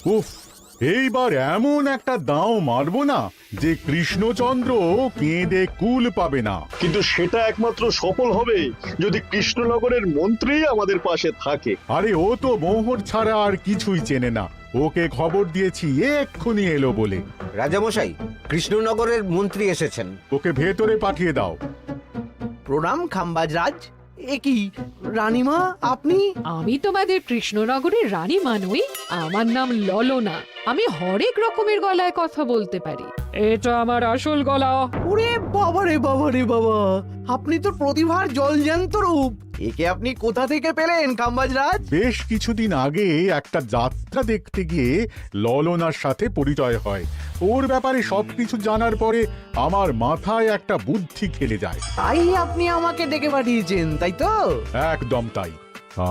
উফ, এইবার এমন একটা দাও মারবো না যে কৃষ্ণচন্দ্র কেঁদে কুল পাবে না। কিন্তু সেটা একমাত্র সফল হবে যদি কৃষ্ণনগরের মন্ত্রী আমাদের পাশে থাকে। আরে ও তো মোহর ছাড়া আর কিছুই চেনে না। ওকে খবর দিয়েছি এক্ষুনি এলো বলে। রাজামশাই, কৃষ্ণনগরের মন্ত্রী এসেছেন। ওকে ভেতরে পাঠিয়ে দাও। প্রণাম খাম্বাজরাজ। এ কি রানীমা, আপনি? আমি তোমাদের কৃষ্ণনগরের রানীমা নই, আমার নাম ললনা। আমি হরেক রকমের গলায় কথা বলতে পারি। এটা আমার আসল গলা। ওরে বাবা রে বাবা রে বাবা, আপনি তো প্রতিভার জলজ্যান্ত রূপ। একে আপনি কোথা থেকে পেলেন খাম্বাজরাজ? বেশ কিছুদিন আগে একটা যাত্রা দেখতে গিয়ে ললনার সাথে পরিচয় হয়। ওর ব্যাপারে সবকিছু জানার পরে আমার মাথায় একটা বুদ্ধি খেলে যায়। তাই আপনি আমাকে ডেকে পাঠিয়েছেন, তাই তো? একদম তাই।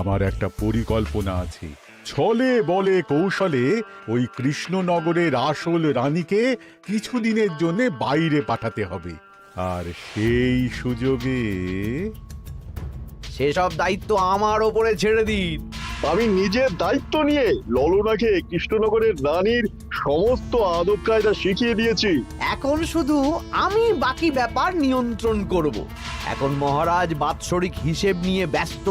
আমার একটা পরিকল্পনা আছে। ছলে বলে কৌশলে ওই কৃষ্ণনগরের আসল রানীকে কিছুদিনের জন্য বাইরে পাঠাতে হবে, আর সেই সুযোগে সেসব দায়িত্ব আমার ওপরে ছেড়ে দিন। আমি নিজের দায়িত্ব নিয়ে ললনাকে কৃষ্ণনগরের রানীর সমস্ত আদব কায়দা শিখিয়ে দিয়েছি। এখন শুধু আমি বাকি ব্যাপার নিয়ন্ত্রণ করব। এখন মহারাজ বাৎসরিক হিসেব নিয়ে ব্যস্ত,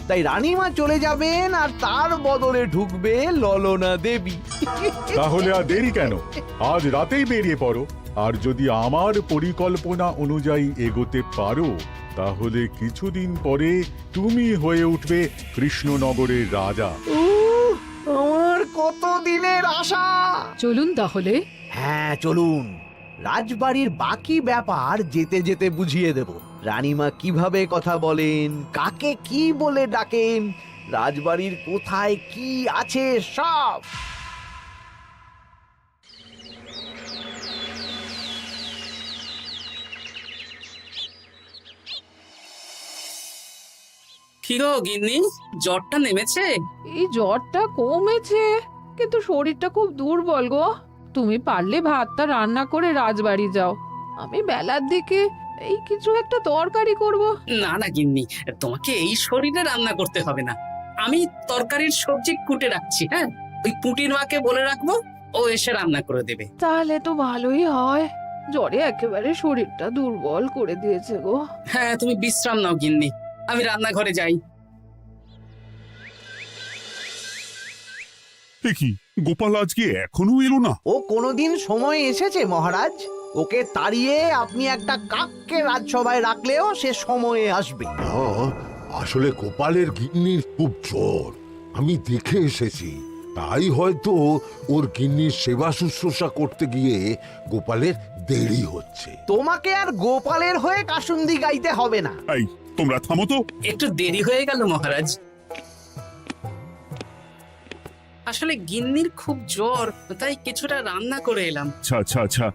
তাই রানীমা চলে যাবেন আর তার বদলে ঢুকবে ললনা দেবী। তাহলে আর দেরি কেন? আজ রাতেই বেরিয়ে পড়ো। আর যদি আমার পরিকল্পনা অনুযায়ী এগোতে পারো, তাহলে কিছুদিন পরে তুমি হয়ে উঠবে কৃষ্ণনগরের রাজা। আমার কত দিনের আশা। চলুন তাহলে। হ্যাঁ চলুন, রাজবাড়ির বাকি ব্যাপার যেতে যেতে বুঝিয়ে দেব। রানীমা কিভাবে কথা বলেন, কাকে কি বলে ডাকেন, রাজবাড়ির কোথায় কি আছে সব। কি গো গিন্নি, জ্বরটা নেমেছে? এই জ্বরটা কমেছে, কিন্তু শরীরটা খুব দুর্বল গো। তুমি পারলে ভাতটা রান্না করে রাজবাড়ি যাও, আমি বেলার দিকে এই কিছু একটা তরকারি করব। না না গিন্নি, তোমাকে এই শরীরে রান্না করতে হবে না। আমি তরকারির সবজি কুটে রাখছি। হ্যাঁ, ওই পুটির মাকে বলে রাখবো, ও এসে রান্না করে দেবে। তাহলে তো ভালোই হয়। জ্বরে একেবারে শরীরটা দুর্বল করে দিয়েছে গো। হ্যাঁ, তুমি বিশ্রাম নাও গিন্নি, আমি রান্নাঘরে যাই। কি গোপাল আজকে এখনো এলো না? ও কোনোদিন সময় এসেছে মহারাজ? ওকে তাড়িয়ে আপনি একটা কাককে রাজসভায় রাখলেও সে সময়ে আসবে। আসলে গোপালের গিন্নির খুব জ্বর, আমি দেখে এসেছি। তাই হয়তো ওর গিন্নির সেবা শুশ্রূষা করতে গিয়ে গোপালের দেরি হচ্ছে। তোমাকে আর গোপালের হয়ে কাসুন্দি গাইতে হবে না। এই তোমরা থামো তো। একটু দেরি হয়ে গেল মহারাজ। আসলে গিন্নির খুব জ্বর, তাই কিছুটা রান্না করে এলাম। আচ্ছা আচ্ছা আচ্ছা,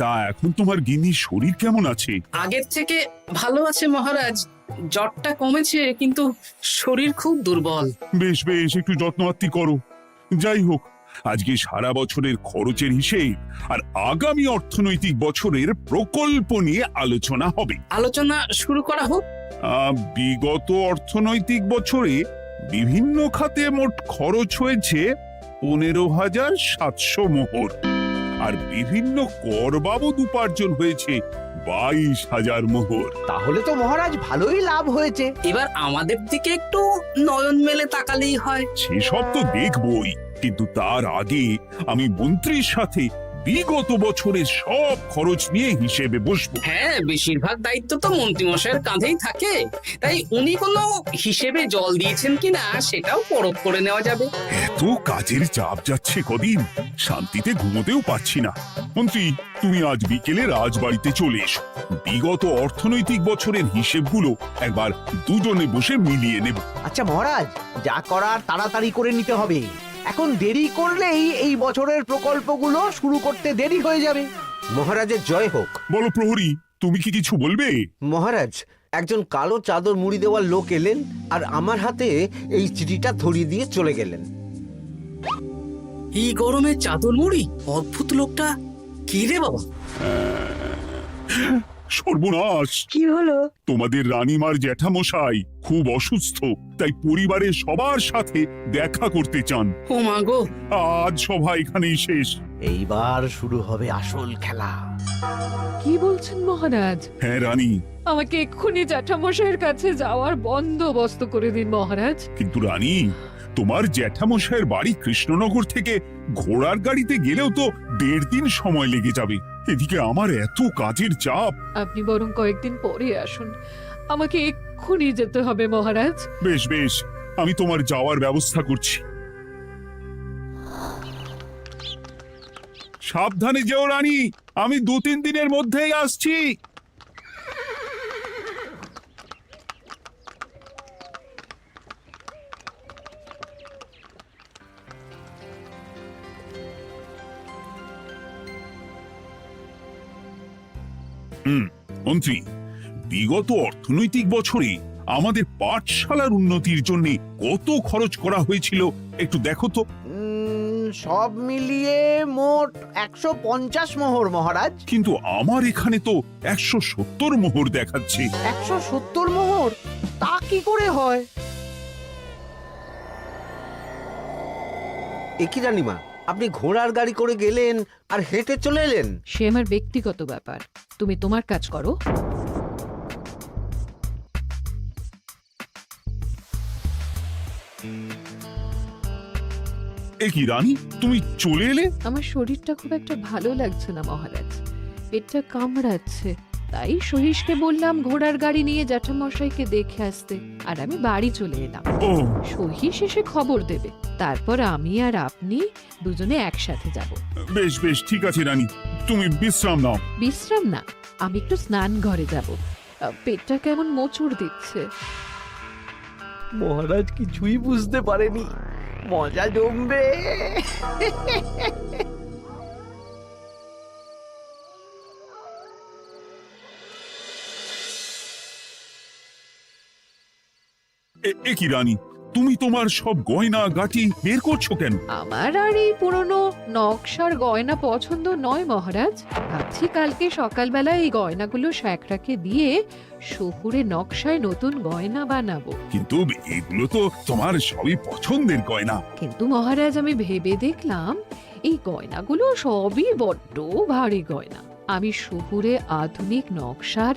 তা এখন তোমার গিন্নির শরীর কেমন আছে? আগের থেকে ভালো আছে মহারাজ, জ্বরটা কমেছে, কিন্তু শরীর খুব দুর্বল। বেশ বেশ, একটু যত্নআত্তি করো। যাই হোক, আজকে সারা বছরের খরচের হিসেব আর আগামী অর্থনৈতিক বছরের প্রকল্প নিয়ে আলোচনা হবে। আলোচনা শুরু করা হোক। বিগত অর্থনৈতিক বছরে বিভিন্ন খাতে মোট খরচ হয়েছে 15,700 মোহর, আর বিভিন্ন কর বাবদ উপার্জন হয়েছে 22,000 মোহর। তাহলে তো মহারাজ ভালোই লাভ হয়েছে। এবার আমাদের দিকে একটু নয়ন মেলে তাকালেই হয়। সেসব তো দেখবই, কিন্তু তার আগে আমি মন্ত্রীর সাথে বিগত বছরের সব খরচ নিয়ে হিসেবে বসবো। হ্যাঁ, বেশিরভাগ দায়িত্ব তো মন্ত্রীমশাইয়ের কাঁধেই থাকে, তাই উনি কোনো হিসেবে জল দিয়েছেন কিনা সেটাও পরখ করে নেওয়া যাবে। এত কাজের চাপ যাচ্ছে কদিন, শান্তিতে ঘুমোতেও পাচ্ছি না। মন্ত্রী, তুমি আজ বিকেলে রাজবাড়িতে চলে এসো। বিগত অর্থনৈতিক বছরের হিসেবগুলো একবার দুজনে বসে মিলিয়ে নেব। আচ্ছা মহারাজ, যা করার তাড়াতাড়ি করে নিতে হবে। এখন দেরি করলেই এই বছরের প্রকল্পগুলো শুরু করতে দেরি হয়ে যাবে। মহারাজের জয় হোক। বলো প্রহরী, তুমি কি কিছু বলবে? মহারাজ, একজন কালো চাদর মুড়ি দেওয়ার লোক এলেন আর আমার হাতে এই চিঠিটা ধরিয়ে দিয়ে চলে গেলেন। এই গরমে চাদর মুড়ি? অদ্ভুত লোকটা, কি রে বাবা? সর্বনাশ! কি হলো? তোমাদের রানীমার জ্যাঠামশাই খুব অসুস্থ, তাই পরিবারের সবার সাথে দেখা করতে চান। ও মা গো, আজ সভা এখানেই শেষ। এইবার শুরু হবে আসল খেলা। কি বলছেন মহারাজ? হ্যাঁ রানী, আমাকে এক্ষুনি জ্যাঠামশাইয়ের কাছে যাওয়ার বন্দোবস্ত করে দিন মহারাজ। কিন্তু রানী, তোমার জ্যাঠামশাইয়ের বাড়ি কৃষ্ণনগর থেকে ঘোড়ার গাড়িতে গেলেও তো 1.5 দিন সময় লেগে যাবে। এদিকে আমার এত কাজের চাপ। আপনি বরং কয়েকদিন পরে আসুন, আমাকে এক্ষুনি যেতে হবে মহারাজ। বেশ বেশ, আমি তোমার যাওয়ার ব্যবস্থা করছি। সাবধানে যেও রানী, আমি 2-3 দিনের মধ্যেই আসছি। মন্ত্রী, বিগত অর্থনৈতিক বছরে আমাদের পাঠশালার উন্নতির জন্য কত খরচ করা হয়েছিল একটু দেখো তো। সব মিলিয়ে মোট 150 মোহর মহারাজ। কিন্তু আমার এখানে তো 170 মোহর দেখাচ্ছে। 170 মোহর? তা কি করে হয়? একই রানীমা, আপনি ঘোড়ার গাড়ি করে গেলেন আর হেঁটে চলে এলেন। সে আমার ব্যক্তিগত ব্যাপার, তুমি তোমার কাজ করো। এ কি রানী, তুমি চলে এলে? আমার শরীরটা খুব একটা ভালো লাগছে না মহারাজ, পেটটা কামড়াচ্ছে, তাই সহিসকে বললাম ঘোড়ার গাড়ি নিয়ে জ্যাঠামশাইকে দেখে আসতে, আর আমি বাড়ি চলে এলাম। ও, সহিস এসে খবর দেবে, তারপর আমি আর আপনি দুজনে একসাথে যাব। বেশ বেশ, ঠিক আছে রানী, তুমি বিশ্রাম নাও। বিশ্রাম না, আমি একটু স্নান ঘরে যাব, পেটটা কেমন মোচড় দিচ্ছে। মহারাজ কিছুই বুঝতে পারেনি, মজা জমবে। এ কি রানী, তুমি তোমার সব গয়না গাটি বের করছো কেন? আমার আর এই পুরনো নকশার গয়না পছন্দ নয় মহারাজ, ভাবছি কালকে সকালবেলা এই গয়নাগুলো শ্যাকরাকে দিয়ে শহুরে নকশায় নতুন গয়না বানাবো। কিন্তু এগুলো তো তোমার সবই পছন্দের গয়না। কিন্তু মহারাজ আমি ভেবে দেখলাম এই গয়নাগুলো সবই বড্ড ভারী গয়না, আমি শহুরে আধুনিক নকশার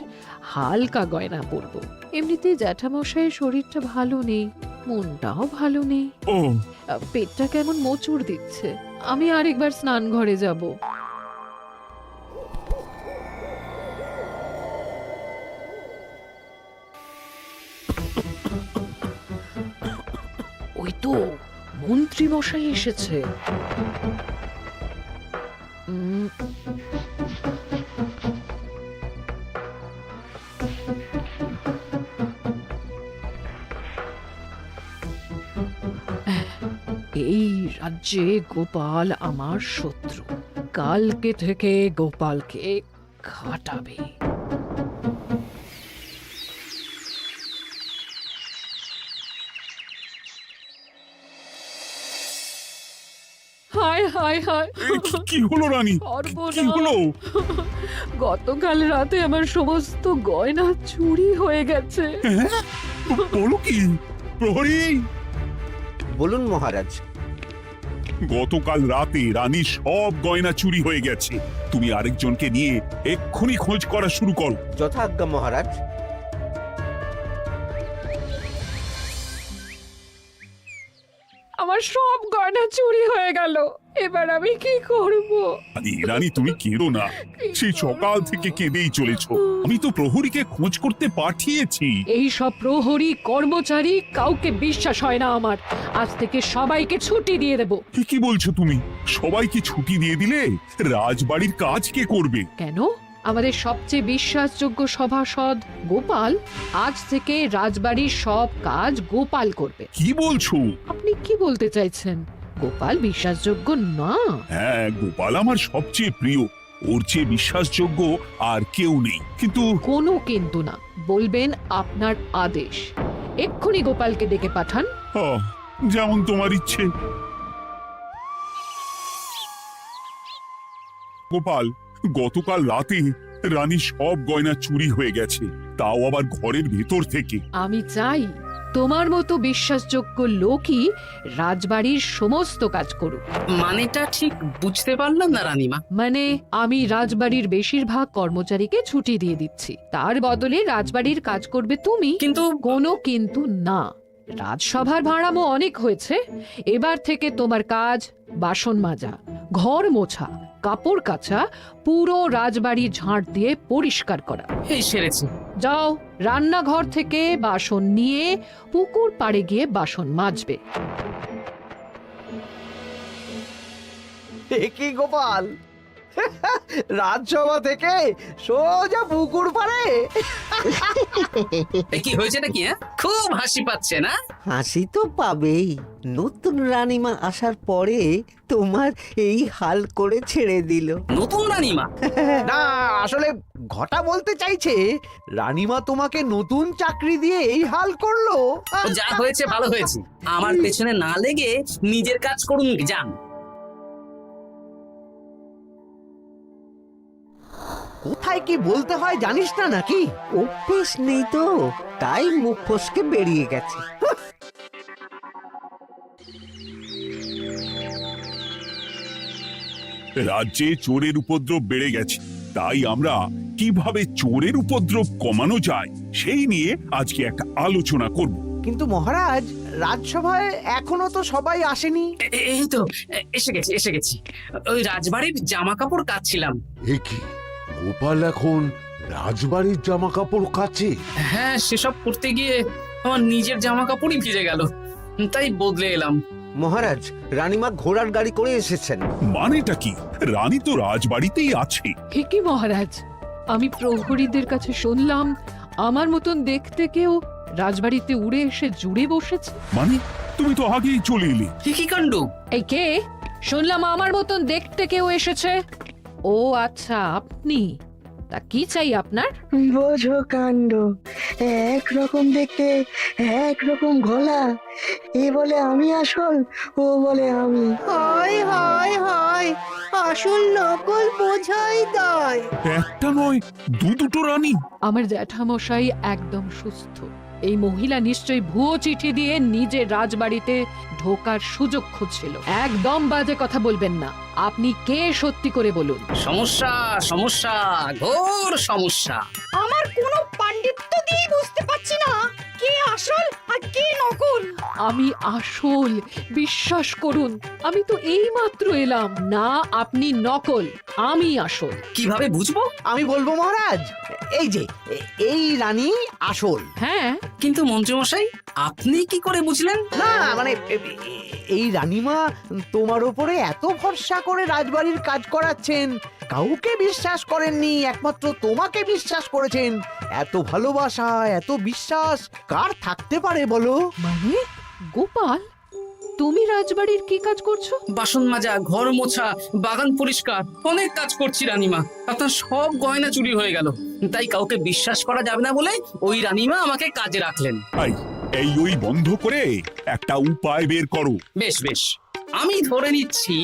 হালকা গয়না পরবো। এমনিতে জ্যাঠামশাইয়ের শরীরটা ভালো নেই, মনটাও ভালো নেই, ও, পেটটা কেমন মোচড় দিচ্ছে, আমি আরেকবার স্নান ঘরে যাব। ওই তো মন্ত্রী মশাই এসেছে। এই রাজ্যে গোপাল আমার শত্রু, কালকে থেকে গোপালকে খাটাবে। হায় হায় হায়, কি হলো রানী, কি হলো? গতকাল রাতে আমার সমস্ত গয়না চুরি হয়ে গেছে। হ্যাঁ? বলো কি? প্রহরী, বলুন মহারাজ। গতকাল রাতে রানীর সব গয়না চুরি হয়ে গেছে। তুমি আরেকজনকে নিয়ে এক্ষুনি খোঁজ করা শুরু করো। যথাজ্ঞা মহারাজ। আমার সব গয়না চুরি হয়ে গেল, এবার আমি কি করব? রানী তুমি কেঁদো না, সেই সকাল থেকে কেঁদেই চলেছো। আমি তো প্রহরীকে খোঁজ করতে পাঠিয়েছি। এই সব প্রহরী কর্মচারী কাউকে বিশ্বাস হয় না আমার, আজ থেকে সবাইকে ছুটি দিয়ে দেব। কি বলছো তুমি? সবাইকে ছুটি দিয়ে দিলে রাজবাড়ির কাজ কে করবে? কেন? আমাদের সবচেয়ে বিশ্বাসযোগ্য সভাসদ গোপাল আজ থেকে রাজবাড়ির সব কাজ গোপাল করবে। কি বলছো? আপনি কি বলতে চাইছেন? গোপাল বিশ্বাসযোগ্য না? হ্যাঁ, গোপাল আমার সবচেয়ে প্রিয়, ওর চেয়ে বিশ্বাসযোগ্য আর কেউ নেই। কিন্তু কোনো কিন্তু না, বলবেন আপনার আদেশ। এক্ষুনি গোপালকে ডেকে পাঠান। যেমন তোমার ইচ্ছে। গোপাল, গতকাল রাতে রানীর সব গয়না চুরি হয়ে গেছে, তাও আবার ঘরের ভেতর থেকে। আমি চাই তোমার মতো বিশ্বাসযোগ্য লোকই রাজবাড়ির সমস্ত কাজ করুক। মানেটা ঠিক বুঝতে পারলাম না রানীমা। মানে আমি রাজবাড়ির বেশিরভাগ কর্মচারীকে ছুটি দিয়ে দিচ্ছি, তার বদলে রাজবাড়ির কাজ করবে তুমি। কিন্তু কোনো কিন্তু না। রাজসভার ভাড়ামো অনেক হয়েছে, এবার থেকে তোমার কাজ বাসন মাজা, ঘর মোছা, কাপড় কাচা, পুরো রাজবাড়ি ঝাঁট দিয়ে পরিষ্কার করা। এই সেরেছে। যাও, রান্নাঘর থেকে বাসন নিয়ে পুকুর পাড়ে গিয়ে বাসন মাজবে। এ কি গোপাল, রাজসভা থেকে সোজা পুকুর পাড়ে? কি হয়েছে নাকি? খুব হাসি পাচ্ছে না? হাসি তো পাবেই, নতুন রানীমা আসার পরে তোমার এই হাল করে ছেড়ে দিল। নতুন রানীমা? না, আসলে ঘটা বলতে চাইছে রানীমা তোমাকে নতুন চাকরি দিয়ে এই হাল করলো। ও যা হয়েছে ভালো হয়েছে, আমার পেছনে না লেগে নিজের কাজ করুন যান। কোথায় কি বলতে হয় জানিস না নাকি? অভ্যেস নেই তো, তাই মুখ ফসকে বেরিয়ে গেছে। রাজ্যে চোরের উপদ্রব বেড়ে গেছে, তাই আমরা কিভাবে চোরের উপদ্রব কমানো যায় সেই নিয়ে আজকে একটা আলোচনা করব। কিন্তু মহারাজ, রাজসভায় এখনো তো সবাই আসেনি। এই তো এসে গেছি। ওই রাজবাড়ির জামা কাপড় কাচ্ছিলাম। এ কি, গোপাল এখন রাজবাড়ির জামা কাপড় কাচে? হ্যাঁ, সেসব করতে গিয়ে আমার নিজের জামা কাপড়ই ভিজে গেল, তাই বদলে এলাম। মহারাজ, রানীমা ঘোড়ার গাড়ি করে এসেছেন। মানেটা কি? রানী তো রাজবাড়িতেই আছে। হে কি মহারাজ, আমি প্রহরীদের কাছে শুনলাম আমার মতন দেখতে কেউ রাজবাড়িতে উড়ে এসে জুড়ে বসেছে। মানে তুমি তো আগেই চলে এলে। কি কাণ্ড! এই কে? শুনলাম আমার মতন দেখতে কেউ এসেছে। ও আচ্ছা, আপনি। তা কি চাই আপনার? বোঝো কাণ্ড, একরকম দেখতে একরকম গলা। এ বলে আমি আসল, ও বলে আমি। হয় হয় হয়, আসল নকল বোঝাই দায়। একটা নয়, দুটো রানী। আমার জ্যাঠামশাই একদম সুস্থ। এই মহিলা নিশ্চয়ই ভুয়ো চিঠি দিয়ে নিজের রাজবাড়িতে ঢোকার সুযোগ খুঁজছিল। একদম বাজে কথা বলবেন না। আপনি কে সত্যি করে বলুন। সমস্যা সমস্যা, ঘোর সমস্যা। আমার কোনো পাণ্ডিত্য দিয়ে বুঝতে পারছি না কে আসল আর কে নকল। আমি আসল, বিশ্বাস করুন। আমি তো এই মাত্র এলাম। না, আপনি নকল, আমি আসল। কিভাবে বুঝবো? আমি বলবো মহারাজ, এই যে এই রানী আসল। হ্যাঁ, কিন্তু মন্ত্রীমশাই, আপনি কি করে বুঝলেন? না মানে এই রানীমা তোমার উপরে এত ভরসা করে রাজবাড়ির কাজ করাচ্ছেন, কাউকে বিশ্বাস করেননি, একমাত্র তোমাকে বিশ্বাস করেছেন। এত ভালোবাসা, এত বিশ্বাস কার থাকতে পারে বলো? মানে গোপাল, তুমি রাজবাড়ির কি কাজ করছো? বাসন মাজা, ঘর মোছা, বাগান পরিষ্কার, অনেক কাজ করছি রানীমা। আপনার সব গয়না চুরি হয়ে গেল, তাই কাউকে বিশ্বাস করা যাবে না বলে ওই রানীমা আমাকে কাজে রাখলেন। এই ওই বন্ধ করে একটা উপায় বের করো। বেশ বেশ, আমি ধরে নিচ্ছি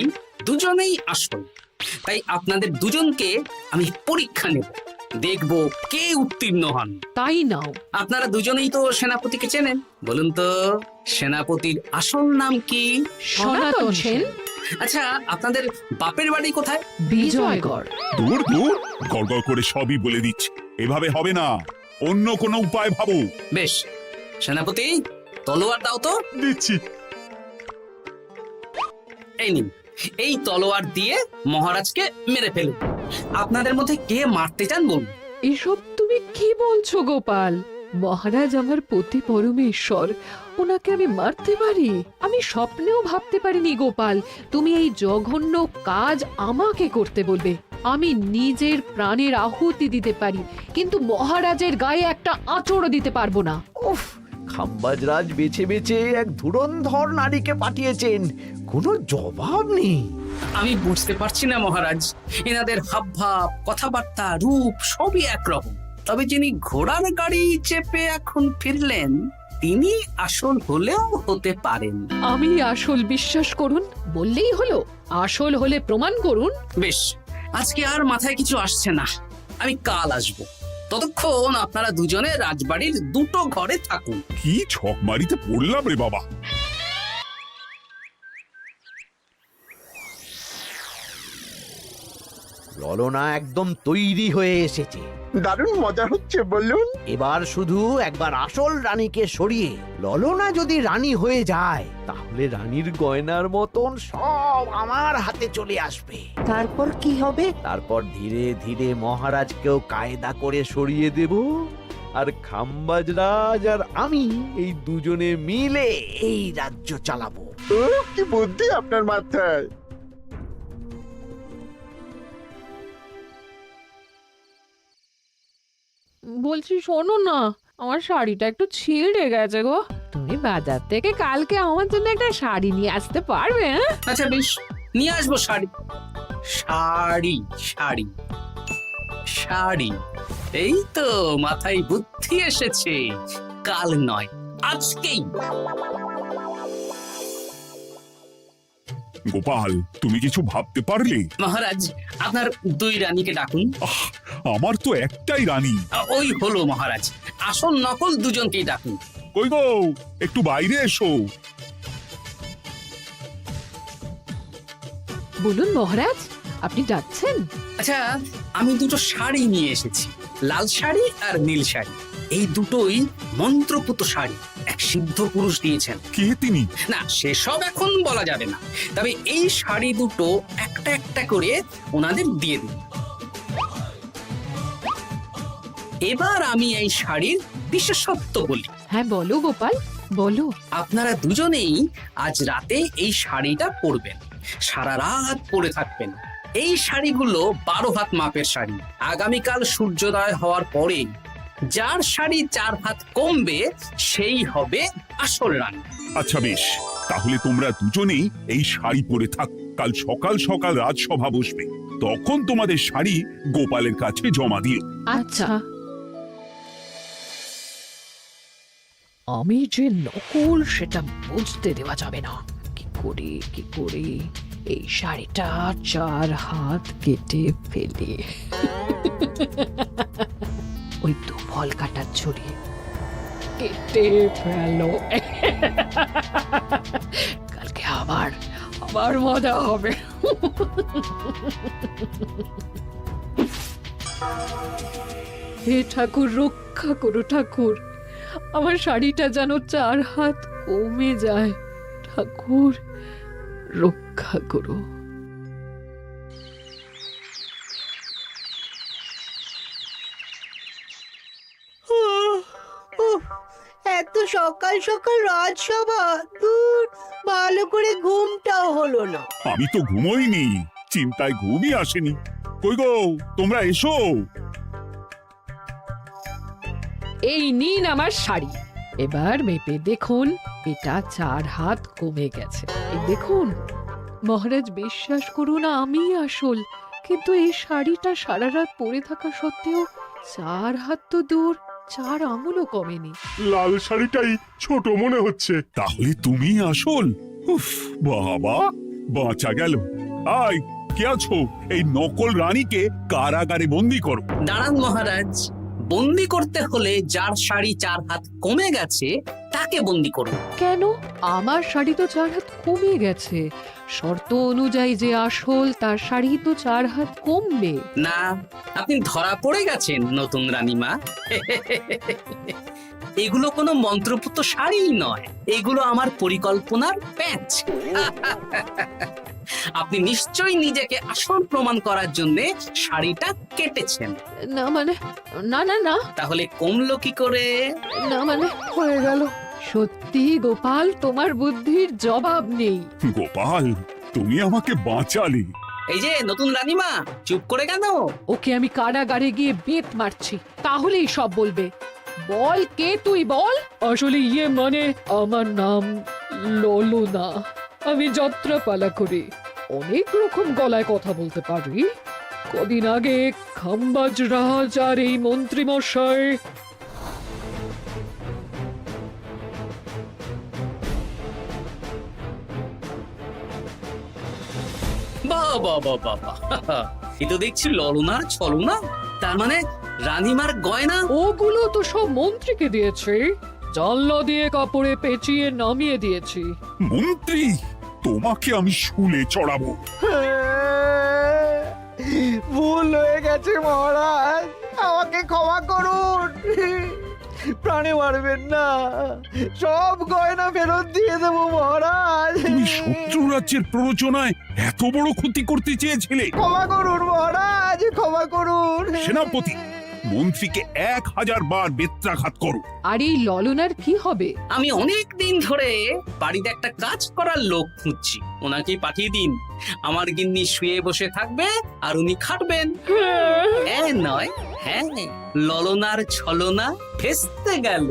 দুজনেই আসল। তাই আপনাদের দুজনকে আমি পরীক্ষা নেব, দেখব কে উত্তীর্ণ হন। তাই নাও। আপনারা দুজনেই তো সেনাপতিকে চেনেন, বলুন তো সেনাপতির আসল নাম কি? সনাতন সেন। আচ্ছা, আপনাদের বাপের বাড়ি কোথায়? বিজয়গড়। দূর গড়গড় করে সবই বলে দিচ্ছে, এভাবে হবে না, অন্য কোনো উপায় ভাবো। বেশ, সেনাপতি তলোয়ার দাও তো। দিচ্ছি। এই নিন, এই তলোয়ার দিয়ে মহারাজকে মেরে ফেলুন। আপনাদের মধ্যে কে মারতে চান বলুন। এসব তুমি কি বলছো গোপাল? মহারাজ আমার পতি পরমেশ্বর, ওনাকে আমি মারতে পারি? আমি স্বপ্নেও ভাবতে পারিনি গোপাল তুমি এই জঘন্য কাজ আমাকে করতে বলবে। আমি নিজের প্রাণের আহুতি দিতে পারি, কিন্তু মহারাজের গায়ে একটা আঁচড়ও দিতে পারবো না। উফ, খাম্বাজরাজ বেছে বেছে এক ধুরন্ধর নারীকে পাঠিয়েছেন, কোনো জবাব নেই। আমি বুঝতে পারছি না মহারাজ, এনাদের হাবভাব, কথাবার্তা, রূপ সবই একরকম। তবে যিনি ঘোড়ার গাড়ি চেপে এখন ফিরলেন, তিনি আসল হলেও হতে পারেন। আমি আসল, বিশ্বাস করুন। বললেই হলো? আসল হলে প্রমাণ করুন। বেশ, আজকে আর মাথায় কিছু আসছে না, আমি কাল আসব। ততক্ষণ আপনারা দুজনে রাজবাড়ির দুটো ঘরে থাকুন। কি ছক মারিতে পড়লাম রে বাবা। ললনা একদম তৈরি হয়ে এসেছে। দারুণ মজা হচ্ছে বলুন। এবার শুধু একবার আসল রানীকে সরিয়ে ললনা যদি রানী হয়ে যায়, তাহলে রানীর গয়নার মতন সব আমার হাতে চলে আসবে। তারপর কি হবে? তারপর ধীরে ধীরে মহারাজকেও কায়দা করে সরিয়ে দেব, আর খাম্বাজ রাজ আর আমি এই দুজনে মিলে এই রাজ্য চালাবো। কি বুদ্ধি আপনার মাথায়। বলছি শোনো না, আমার শাড়িটা একটু ছিঁড়ে গেছে গো। তুমি বাজার থেকে কালকে আমার জন্য একটা শাড়ি নিয়ে আসতে পারবে? হ্যাঁ, আচ্ছা বেশ, নিয়ে আসবো শাড়ি। শাড়ি শাড়ি শাড়ি, এই তো মাথায় বুদ্ধি এসেছে। কাল নয়, আজকেই। গোপাল, তুমি কিছু ভাবতে পারলে? মহারাজ, আপনার দুই রানীকে ডাকুন। আমার তো একটাই রানী। ওই হলো মহারাজ, আসল নকল দুজনকেই ডাকুন। কই গো, একটু বাইরে এসো। বলুন মহারাজ, আপনি ডাকছেন? আচ্ছা, আমি দুটো শাড়ি নিয়ে এসেছি, লাল শাড়ি আর নীল শাড়ি। এই দুটোই মন্ত্রপুত শাড়ি, এক সিদ্ধ পুরুষ দিয়েছেন। কে তিনি? না, সেসব এখন বলা যাবে না, তবে এই শাড়ি দুটো একটা একটা করে ওনাদের দিয়ে দিন। এবার আমি এই শাড়ির বিশেষত্ব বলি। হ্যাঁ বলো গোপাল, বলো। আপনারা দুজনেই আজ রাতে এই শাড়িটা পরবেন, সারা রাত পরে থাকবেন। এই শাড়িগুলো 12 হাত মাপের শাড়ি। আগামীকাল সূর্যোদয় হওয়ার পরে যার শাড়ি 4 হাত কমবে সেই হবে আসল রানী। আচ্ছা বেশ, তাহলে তোমরা দুজনেই এই শাড়ি পরে থাক। কাল সকাল সকাল রাজসভা বসবে, তখন তোমাদের শাড়ি গোপালের কাছে জমা দিও। আচ্ছা। আমি যে নকল সেটা বুঝতে দেওয়া যাবে না। কি করে এই শাড়িটা 4 হাত কেটে ফেলে ওই দুফল কাটার ছড়িয়ে কেটে ফেলো। কালকে আবার মজা হবে। হে ঠাকুর, রক্ষা করো ঠাকুর, আমার শাড়িটা যেন 4 হাত কমে যায়। ঠাকুর রক্ষা করো। এত সকাল সকাল রাজসভা, দূর, ভালো করে ঘুমটাও হলো না। আমি তো ঘুমোইনি, চিন্তায় ঘুমই আসেনি। কই গো, তোমরা এসো। এই নিন আমার শাড়ি, এবার মেপে দেখুন, এটা 4 হাত কমে গেছে। এই দেখুন মহারাজ, বিশ্বাস করুন আমি আসল, কিন্তু এই শাড়িটা সারা রাত পরে থাকা সত্ত্বেও 4 হাত তো দূর, 4 আঙুলও কমেনি। লাল শাড়িটাই ছোট মনে হচ্ছে। তাহলে তুমি আসল? উফ, বাবা, বাঁচা গেল। আয়, কে আছো? এই নকল রানীকে কারাগারে বন্দি করো। দাঁড়ান মহারাজ, বন্দি করতে হলে যার শাড়ি 4 হাত কমে গেছে তাকে বন্দি করুন। কেন? আমার শাড়ি তো 4 হাত কমে গেছে। শর্ত অনুযায়ী যে আসল তার শাড়ি তো 4 হাত কমবে না, আপনি ধরা পড়ে গেছেন নতুন রানীমা। এগুলো কোনো মন্ত্রপুত শাড়ি নয়, এগুলো আমার পরিকল্পনার প্যাচ। আপনি নিশ্চয়ই নিজেকে আসল প্রমাণ করার জন্য শাড়িটা কেটেছেন। না মানে, না না না, তাহলে কমলো কি করে? না মানে হয়ে গেল। সত্যি গোপাল, তোমার বুদ্ধির জবাব নেই। গোপাল, তুমি আমাকে বাঁচালে। এই যে নতুন রানীমা, চুপ করে কেন? ওকে আমি কারাগারে গিয়ে বেত মারছি, তাহলেই সব বলবে। বল, কে তুই বল? আসলে মানে আমার নাম ললনা। আমি যাত্রাপালা করি, অনেক রকম গলায় কথা বলতে পারি। কদিন আগে খাম্বাজ রাজ আর এই মন্ত্রী মশাই বাহ বাহ বাহ বাহ বাহ, এ তো দেখছি ললনার ছলনা। তা তার মানে রানীমার গয়না? ওগুলো তো সব মন্ত্রীকে দিয়েছি, জানলা দিয়ে কাপড়ে পেঁচিয়ে নামিয়ে দিয়েছি। মন্ত্রী, তোমাকে আমি শুলে চড়াবো। ভুল হয়ে গেছে মহারাজ, আমাকে ক্ষমা করুন। প্রাণে মারবেন না, সব গয়না ফেরত দিয়ে দেবো মহারাজ। তুমি শত্রু রাজ্যের প্ররোচনায় এত বড় ক্ষতি করতে চেয়েছিলে? ক্ষমা করুন মহারাজ, ক্ষমা করুন। সেনাপতি, মন্ত্রীকে 1000 বার বেত্রাঘাত করো। আর এই ললনার কি হবে? আমি অনেক দিন ধরে বাড়িতে একটা কাজ করার লোক খুঁজছি, ওনাকেই পাঠিয়ে দিন। আমার গিন্নি শুয়ে বসে থাকবে আর উনি খাটবেন। নয়, হ্যাঁ, ললনার ছলনা ফেস্তে গেল।